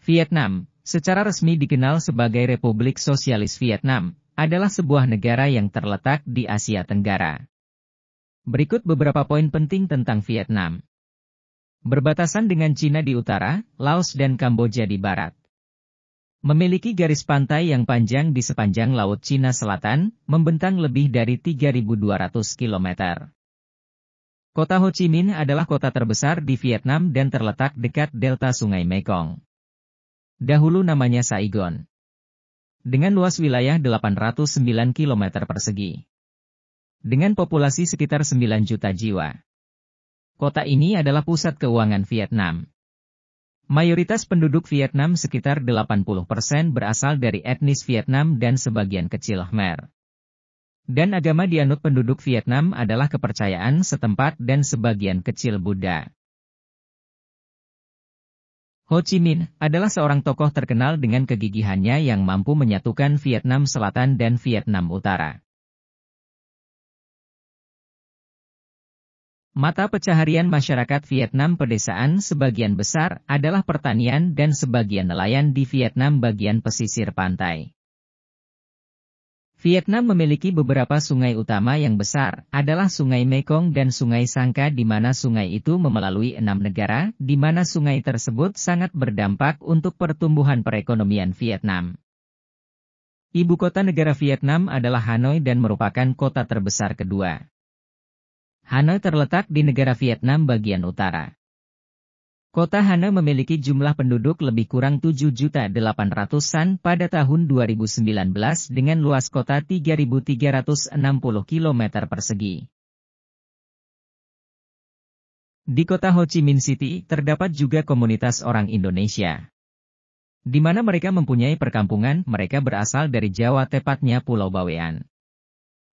Vietnam, secara resmi dikenal sebagai Republik Sosialis Vietnam, adalah sebuah negara yang terletak di Asia Tenggara. Berikut beberapa poin penting tentang Vietnam. Berbatasan dengan Cina di utara, Laos dan Kamboja di barat. Memiliki garis pantai yang panjang di sepanjang Laut Cina Selatan, membentang lebih dari 3.200 km. Kota Ho Chi Minh adalah kota terbesar di Vietnam dan terletak dekat delta Sungai Mekong. Dahulu namanya Saigon. Dengan luas wilayah 809 km persegi. Dengan populasi sekitar 9 juta jiwa. Kota ini adalah pusat keuangan Vietnam. Mayoritas penduduk Vietnam sekitar 80% berasal dari etnis Vietnam dan sebagian kecil Khmer. Dan agama dianut penduduk Vietnam adalah kepercayaan setempat dan sebagian kecil Buddha. Ho Chi Minh adalah seorang tokoh terkenal dengan kegigihannya yang mampu menyatukan Vietnam Selatan dan Vietnam Utara. Mata pencaharian masyarakat Vietnam pedesaan sebagian besar adalah pertanian dan sebagian nelayan di Vietnam bagian pesisir pantai. Vietnam memiliki beberapa sungai utama yang besar, adalah Sungai Mekong dan Sungai Sangka di mana sungai itu melalui 6 negara, di mana sungai tersebut sangat berdampak untuk pertumbuhan perekonomian Vietnam. Ibu kota negara Vietnam adalah Hanoi dan merupakan kota terbesar kedua. Hanoi terletak di negara Vietnam bagian utara. Kota Hanoi memiliki jumlah penduduk lebih kurang 7.800.000-an pada tahun 2019 dengan luas kota 3.360 km persegi. Di kota Ho Chi Minh City terdapat juga komunitas orang Indonesia. Di mana mereka mempunyai perkampungan, mereka berasal dari Jawa tepatnya Pulau Bawean.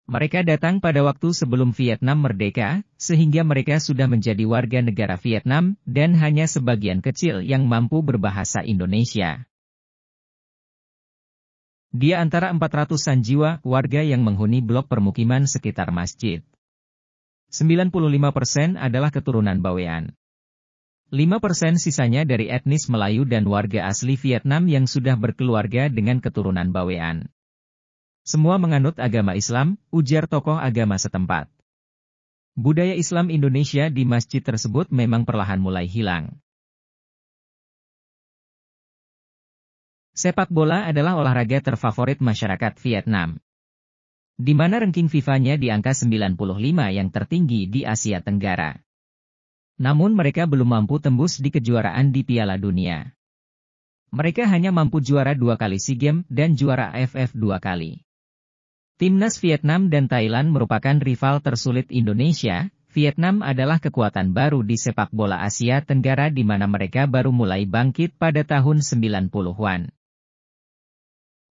Mereka datang pada waktu sebelum Vietnam merdeka, sehingga mereka sudah menjadi warga negara Vietnam, dan hanya sebagian kecil yang mampu berbahasa Indonesia. Dia antara 400-an jiwa warga yang menghuni blok permukiman sekitar masjid. 95% adalah keturunan Bawean. 5% sisanya dari etnis Melayu dan warga asli Vietnam yang sudah berkeluarga dengan keturunan Bawean. Semua menganut agama Islam, ujar tokoh agama setempat. Budaya Islam Indonesia di masjid tersebut memang perlahan mulai hilang. Sepak bola adalah olahraga terfavorit masyarakat Vietnam. Di mana ranking FIFA-nya di angka 95 yang tertinggi di Asia Tenggara. Namun mereka belum mampu tembus di kejuaraan di Piala Dunia. Mereka hanya mampu juara 2 kali SEA Games dan juara AFF 2 kali. Timnas Vietnam dan Thailand merupakan rival tersulit Indonesia. Vietnam adalah kekuatan baru di sepak bola Asia Tenggara di mana mereka baru mulai bangkit pada tahun 90-an.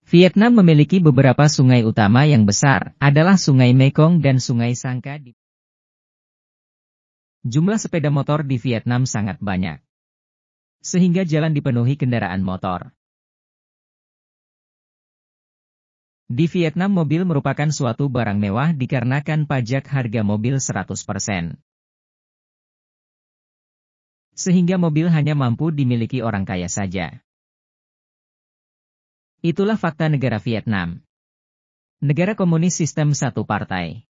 Vietnam memiliki beberapa sungai utama yang besar, adalah Sungai Mekong dan Sungai Sangka. Jumlah sepeda motor di Vietnam sangat banyak. Sehingga jalan dipenuhi kendaraan motor. Di Vietnam mobil merupakan suatu barang mewah dikarenakan pajak harga mobil 100%. Sehingga mobil hanya mampu dimiliki orang kaya saja. Itulah fakta negara Vietnam. Negara komunis sistem satu partai.